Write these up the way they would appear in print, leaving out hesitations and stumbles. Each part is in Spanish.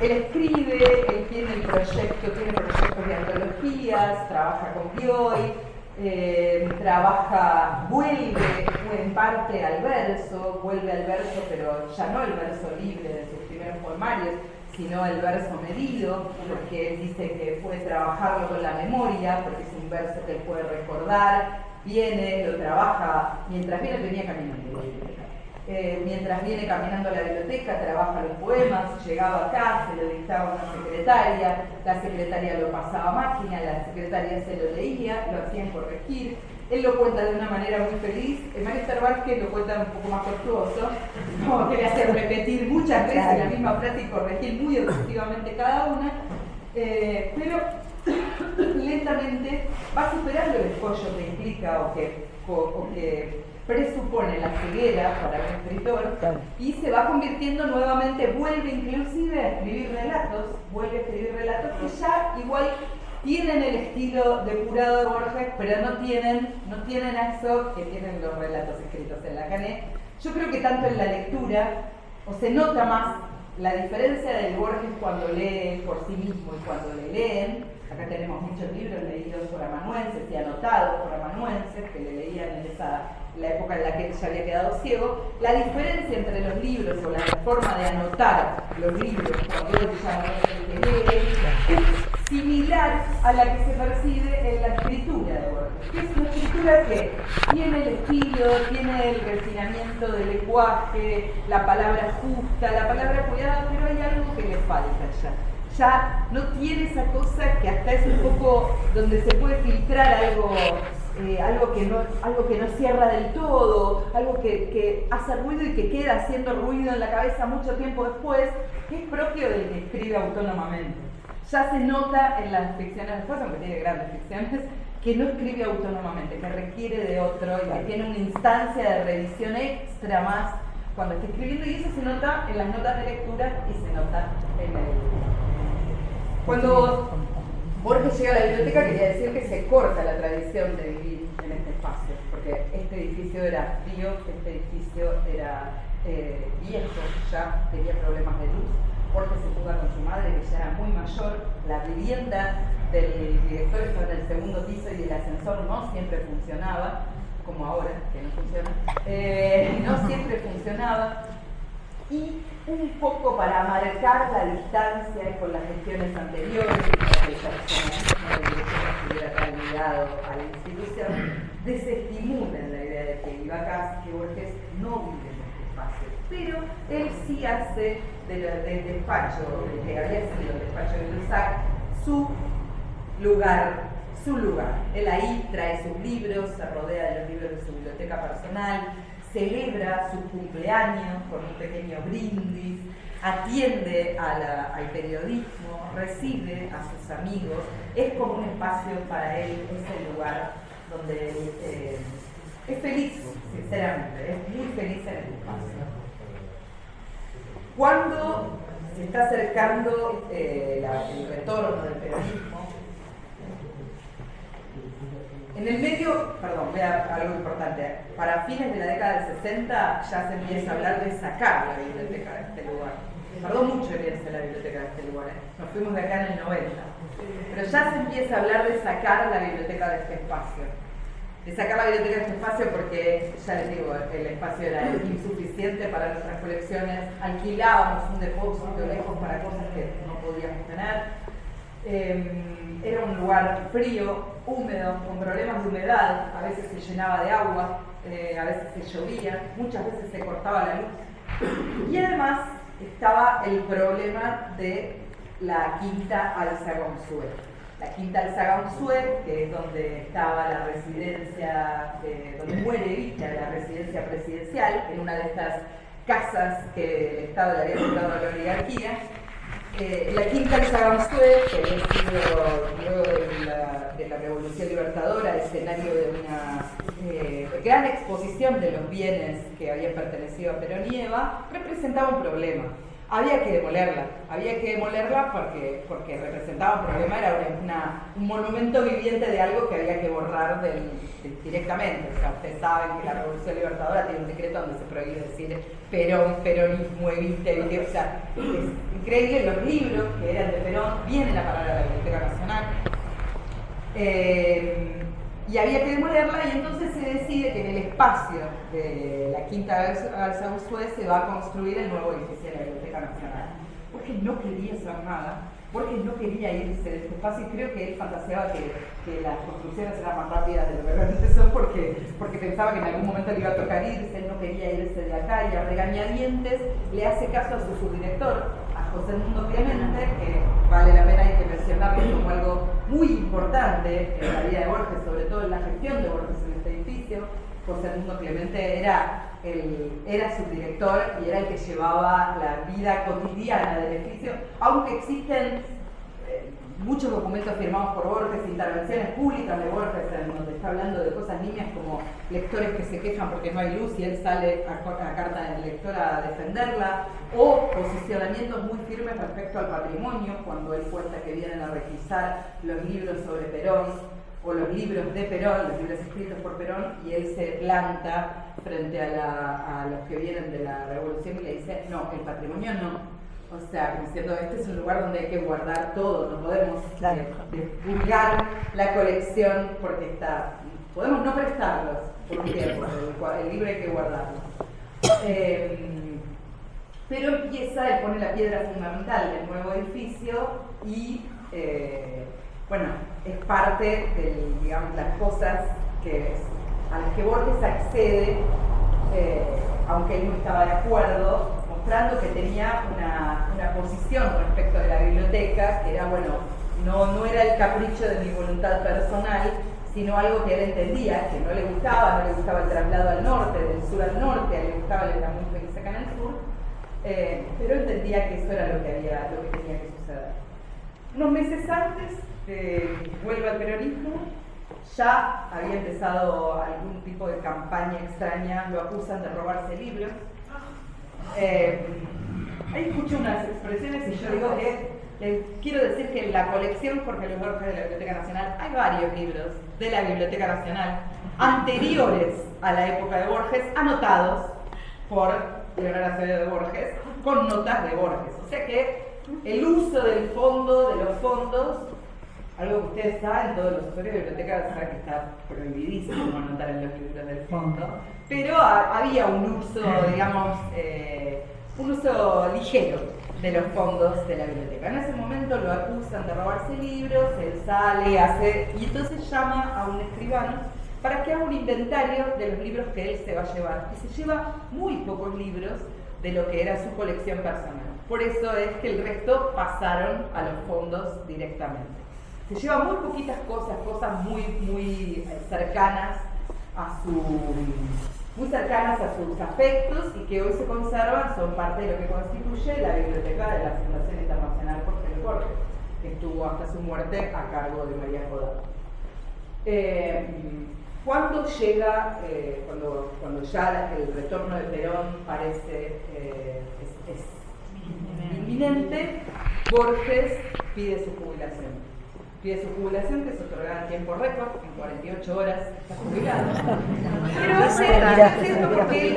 Él escribe, él tiene proyectos de antologías, trabaja con Bioy, vuelve en parte al verso, pero ya no el verso libre de sus primeros poemarios, sino el verso medido, porque él dice que puede trabajarlo con la memoria, porque es un verso que él puede recordar, lo trabaja, mientras venía caminando a la biblioteca. Mientras viene caminando a la biblioteca, trabaja los poemas, llegaba acá, se lo dictaba a una secretaria, la secretaria lo pasaba a máquina, la secretaria se lo leía, lo hacían corregir. Él lo cuenta de una manera muy feliz. Mario Vázquez lo cuenta un poco más tortuoso, como que le hace repetir muchas veces la misma frase y corregir muy objetivamente cada una, pero lentamente va superando el escollo que implica o que presupone la ceguera para un escritor, y se va convirtiendo nuevamente, vuelve inclusive a escribir relatos que ya igual tienen el estilo depurado de Borges, pero no tienen eso que tienen los relatos escritos en la Cané. Yo creo que tanto en la lectura, o se nota más la diferencia del Borges cuando lee por sí mismo y cuando le leen. Acá tenemos muchos libros leídos por amanuenses y anotados por amanuenses que le leían en la época en la que él ya había quedado ciego. La diferencia entre los libros o la forma de anotar los libros cuando él ya no lee es similar a la que se percibe en la escritura de Borges, que es una escritura que tiene el estilo, tiene el refinamiento del lenguaje, la palabra justa, la palabra cuidada, pero hay algo que le falta ya no tiene esa cosa que hasta es un poco donde se puede filtrar algo que no cierra del todo, algo que hace ruido y que queda haciendo ruido en la cabeza mucho tiempo después, que es propio del que escribe autónomamente. Ya se nota en las ficciones después, aunque tiene grandes ficciones, que no escribe autónomamente, que requiere de otro y que tiene una instancia de revisión extra más cuando está escribiendo, y eso se nota en las notas de lectura y se nota en el... Cuando Borges llega a la biblioteca, quería decir que se corta la tradición de vivir en este espacio, porque este edificio era frío, este edificio era viejo, ya tenía problemas de luz. Borges se muda con su madre, que ya era muy mayor. La vivienda del director estaba en el segundo piso y el ascensor no siempre funcionaba, como ahora, que no funciona. No siempre funcionaba. Y un poco para marcar la distancia con las gestiones anteriores, para que el personalismo del director estuviera tan ligado a la institución, desestimulan la idea de que que Borges no vive en este espacio. Pero él sí hace del despacho, del que había sido el despacho de Lusac, su lugar. Él ahí trae sus libros, se rodea de los libros de su biblioteca personal, celebra su cumpleaños con un pequeño brindis, atiende al periodismo, recibe a sus amigos, es como un espacio para él, es el lugar donde es feliz, sinceramente, es muy feliz en el espacio. Cuando se está acercando el retorno del periodismo, en el medio, vea algo importante, para fines de la década del 60 ya se empieza a hablar de sacar la biblioteca de este lugar. Tardó mucho en irse la biblioteca de este lugar, nos fuimos de acá en el 90, pero ya se empieza a hablar de sacar la biblioteca de este espacio. De sacar la biblioteca de este espacio porque, ya les digo, el espacio era insuficiente para nuestras colecciones, alquilábamos un depósito lejos para cosas que no podíamos tener. Era un lugar frío, húmedo, con problemas de humedad, a veces se llenaba de agua, a veces se llovía, muchas veces se cortaba la luz. Y además estaba el problema de la Quinta Alzagonzué. La Quinta Alzagonzué, que es donde estaba la residencia, donde muere Evita, la residencia presidencial, en una de estas casas que el Estado le había comprado a la oligarquía. La Quinta Alzagonzué, que había sido luego de la Revolución Libertadora, escenario de una gran exposición de los bienes que habían pertenecido a Perón y Eva, representaba un problema. había que demolerla porque representaba un problema, era un monumento viviente de algo que había que borrar directamente. O sea, ustedes saben que la Revolución Libertadora tiene un decreto donde se prohíbe decir Perón, peronismo, evite, o sea, es increíble. Los libros que eran de Perón vienen a parar a la Biblioteca Nacional. Y había que demolerla, y entonces se decide que en el espacio de la Quinta Alsausue se va a construir el nuevo edificio de la Biblioteca Nacional. Porque no quería hacer nada, porque no quería irse de este espacio, y creo que él fantaseaba que las construcciones eran más rápidas de lo que realmente son, porque pensaba que en algún momento le iba a tocar irse, él no quería irse de acá, y a regañadientes le hace caso a su subdirector, a José Edmundo Clemente, que vale la pena, hay que mencionarlo como algo muy importante en la vida de Borges, sobre todo en la gestión de Borges en este edificio. José Edmundo Clemente era subdirector y era el que llevaba la vida cotidiana del edificio, aunque existen muchos documentos firmados por Borges, intervenciones públicas de Borges, en donde está hablando de cosas niñas como lectores que se quejan porque no hay luz y él sale a carta del lector a defenderla, o posicionamientos muy firmes respecto al patrimonio, cuando él cuenta que vienen a requisar los libros sobre Perón o los libros de Perón, los libros escritos por Perón, y él se planta frente a los que vienen de la Revolución y le dice: no, el patrimonio no. O sea, diciendo, este es un lugar donde hay que guardar todo, no podemos divulgar la colección porque podemos no prestarlos por un tiempo, el libro hay que guardarlo. Pero él pone la piedra fundamental del nuevo edificio y, bueno, es parte de, digamos, las cosas a las que Borges accede, aunque él no estaba de acuerdo, mostrando que tenía una posición respecto de la biblioteca, que era, bueno, no era el capricho de mi voluntad personal, sino algo que él entendía, que no le gustaba el traslado al norte, del sur al norte, a él le gustaba la muy feliz acá en el sur, pero entendía que eso era lo que tenía que suceder. Unos meses antes de que vuelva al peronismo, ya había empezado algún tipo de campaña extraña, lo acusan de robarse libros. Ahí escucho unas expresiones y yo digo que quiero decir que en la colección Jorge Luis Borges de la Biblioteca Nacional hay varios libros de la Biblioteca Nacional anteriores a la época de Borges, anotados por Leonor Acevedo de Borges, con notas de Borges. O sea que el uso del fondo, de los fondos, algo que ustedes saben, todos los usuarios de biblioteca saben que está prohibidísimo anotar en los libros del fondo, pero había un uso, digamos, un uso ligero de los fondos de la biblioteca. En ese momento lo acusan de robarse libros, él sale, y entonces llama a un escribano para que haga un inventario de los libros que él se va a llevar. Y se lleva muy pocos libros de lo que era su colección personal. Por eso es que el resto pasaron a los fondos directamente. Se lleva muy poquitas cosas muy cercanas a sus afectos y que hoy se conservan, son parte de lo que constituye la biblioteca de la Fundación Internacional Jorge Luis Borges, que estuvo hasta su muerte a cargo de María Godard. Cuando llega, cuando ya el retorno de Perón parece es inminente, Borges pide su jubilación. Pide su jubilación, que se otorgaba en tiempo récord, en 48 horas está jubilado. Pero es porque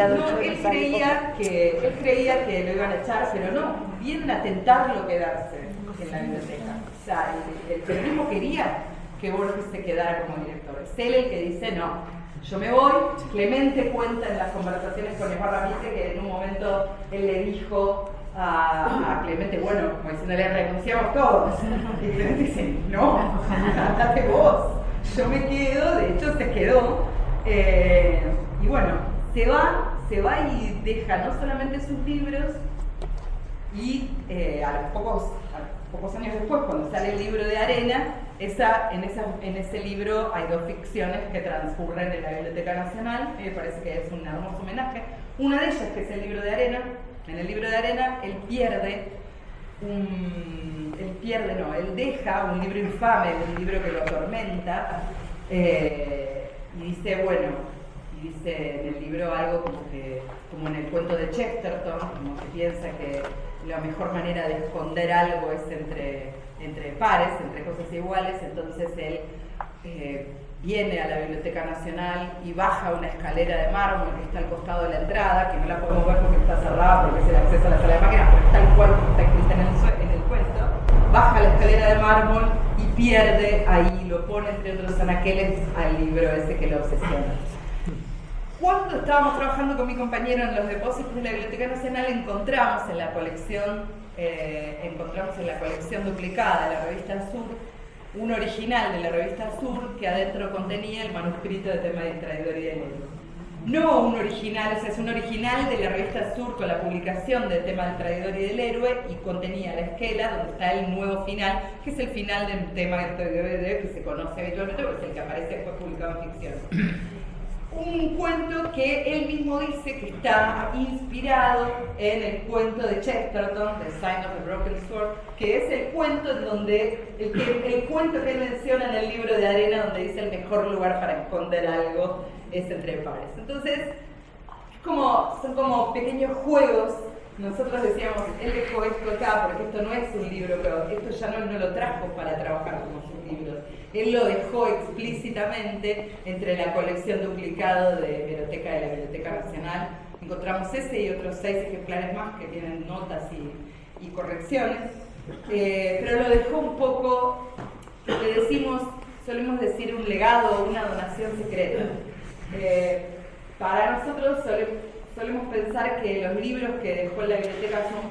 él creía que lo iban a echar, pero no, vienen a tentarlo quedarse en la biblioteca. O sea, el peronismo quería que Borges se quedara como director. Es él el que dice, no, yo me voy. Clemente cuenta en las conversaciones con Evarra Mitre que en un momento él le dijo a Clemente, bueno, como diciéndole, renunciamos todos. Y Clemente dice, no, andate vos, yo me quedo. De hecho se quedó, y bueno, se va y deja no solamente sus libros, y a pocos años después, cuando sale el libro de Arena, en ese libro hay dos ficciones que transcurren en la Biblioteca Nacional, y me parece que es un hermoso homenaje. Una de ellas, que es el libro de Arena. En el libro de Arena, él deja un libro infame, un libro que lo atormenta, y dice, bueno, dice en el libro algo como en el cuento de Chesterton, como que piensa que la mejor manera de esconder algo es entre pares, entre cosas iguales. Entonces él viene a la Biblioteca Nacional y baja una escalera de mármol que está al costado de la entrada, que no la podemos ver porque está cerrada, porque es el acceso a la sala de máquinas, pero tal cual como está escrita en el cuento. Baja la escalera de mármol y pierde ahí, lo pone entre otros anaqueles al libro ese que lo obsesiona. Cuando estábamos trabajando con mi compañero en los depósitos de la Biblioteca Nacional, encontramos en la colección duplicada de la revista Sur, un original de la revista Sur que adentro contenía el manuscrito de Tema del Traidor y del Héroe. No un original, o sea, es un original de la revista Sur con la publicación de Tema del Traidor y del Héroe, y contenía la esquela donde está el nuevo final, que es el final del Tema del Traidor y del Héroe, que se conoce habitualmente porque es el que aparece después publicado en ficción. Un cuento que él mismo dice que está inspirado en el cuento de Chesterton, The Sign of the Broken Sword, que es el cuento en donde, el cuento que él menciona en el libro de Arena, donde dice el mejor lugar para esconder algo es entre pares. Entonces, son como pequeños juegos. Nosotros decíamos, él dejó esto acá porque esto no es un libro, pero esto ya no lo trajo para trabajar como sus libros. Él lo dejó explícitamente entre la colección duplicado de Hemeroteca de la Biblioteca Nacional. Encontramos ese y otros 6 ejemplares más que tienen notas y correcciones, pero lo dejó un poco, solemos decir un legado, una donación secreta. Para nosotros solemos pensar que los libros que dejó en la biblioteca son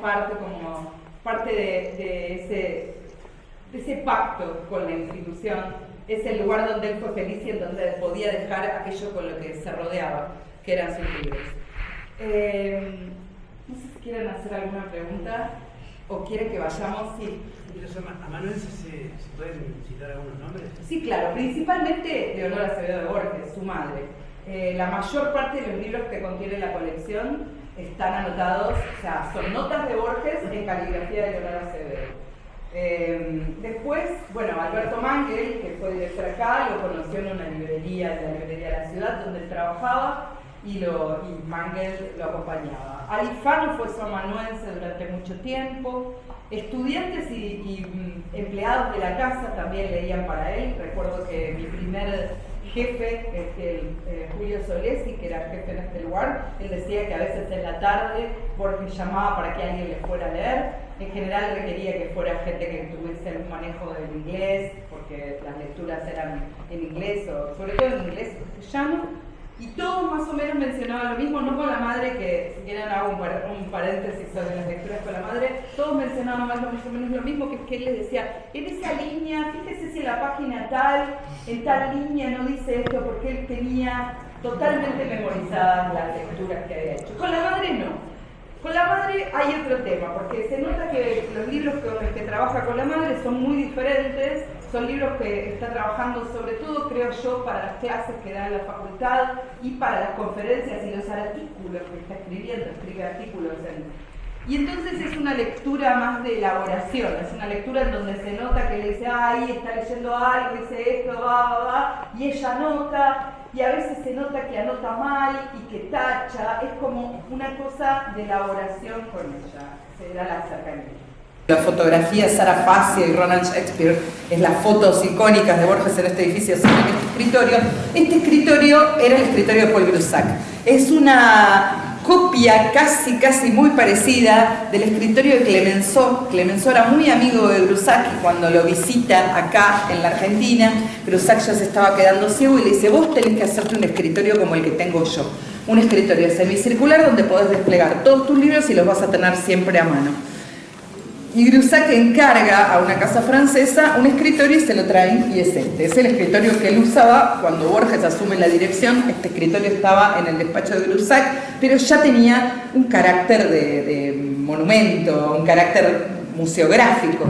parte de ese pacto con la institución. Es el lugar donde él fue feliz y en donde podía dejar aquello con lo que se rodeaba, que eran sus libros. No sé si quieren hacer alguna pregunta o quieren que vayamos. Sí. ¿A Manuel se pueden citar algunos nombres? Sí, claro, principalmente Leonora Acevedo de Borges, su madre. La mayor parte de los libros que contiene la colección están anotados, o sea, son notas de Borges en caligrafía de Leonora Acevedo. Después, bueno, Alberto Mangel, que fue director acá, lo conoció en una librería, en la librería de la ciudad donde él trabajaba, y Mangel lo acompañaba. Alifano fue su amanuense durante mucho tiempo. Estudiantes y empleados de la casa también leían para él. Recuerdo que mi primer jefe, Julio Solesi, que era jefe en este lugar, él decía que a veces en la tarde Borges llamaba para que alguien le fuera a leer. En general requería que fuera gente que tuviese algún manejo del inglés, porque las lecturas eran en inglés, o sobre todo en inglés castellano. Y todos más o menos mencionaban lo mismo, no con la madre, que si quieren hago un paréntesis sobre las lecturas con la madre, todos mencionaban más o menos lo mismo, que es que él les decía, en esa línea, fíjese si en la página tal, en tal línea no dice esto, porque él tenía totalmente memorizadas las lecturas que había hecho. Con la madre no. Con la madre hay otro tema, porque se nota que los libros con los que trabaja con la madre son muy diferentes, son libros que está trabajando sobre todo, creo yo, para las clases que da en la facultad y para las conferencias y los artículos que está escribiendo, escribe artículos y entonces es una lectura más de elaboración, es una lectura en donde se nota que le dice, ahí está leyendo algo, dice esto, va, y ella anota, y a veces se nota que anota mal y que tacha, es como una cosa de elaboración con ella, se da la cercanía. La fotografía de Sara Facia y Ronald Shakespeare es las fotos icónicas de Borges en este edificio, en este escritorio. Este escritorio era el escritorio de Paul Groussac. Es una copia casi muy parecida del escritorio de Clemenceau. Clemenceau era muy amigo de Groussac y cuando lo visita acá en la Argentina, Groussac ya se estaba quedando ciego y le dice, vos tenés que hacerte un escritorio como el que tengo yo. Un escritorio semicircular donde podés desplegar todos tus libros y los vas a tener siempre a mano. Y Groussac encarga a una casa francesa un escritorio y se lo traen, y es este. Es el escritorio que él usaba cuando Borges asume la dirección. Este escritorio estaba en el despacho de Groussac, pero ya tenía un carácter de monumento, un carácter museográfico.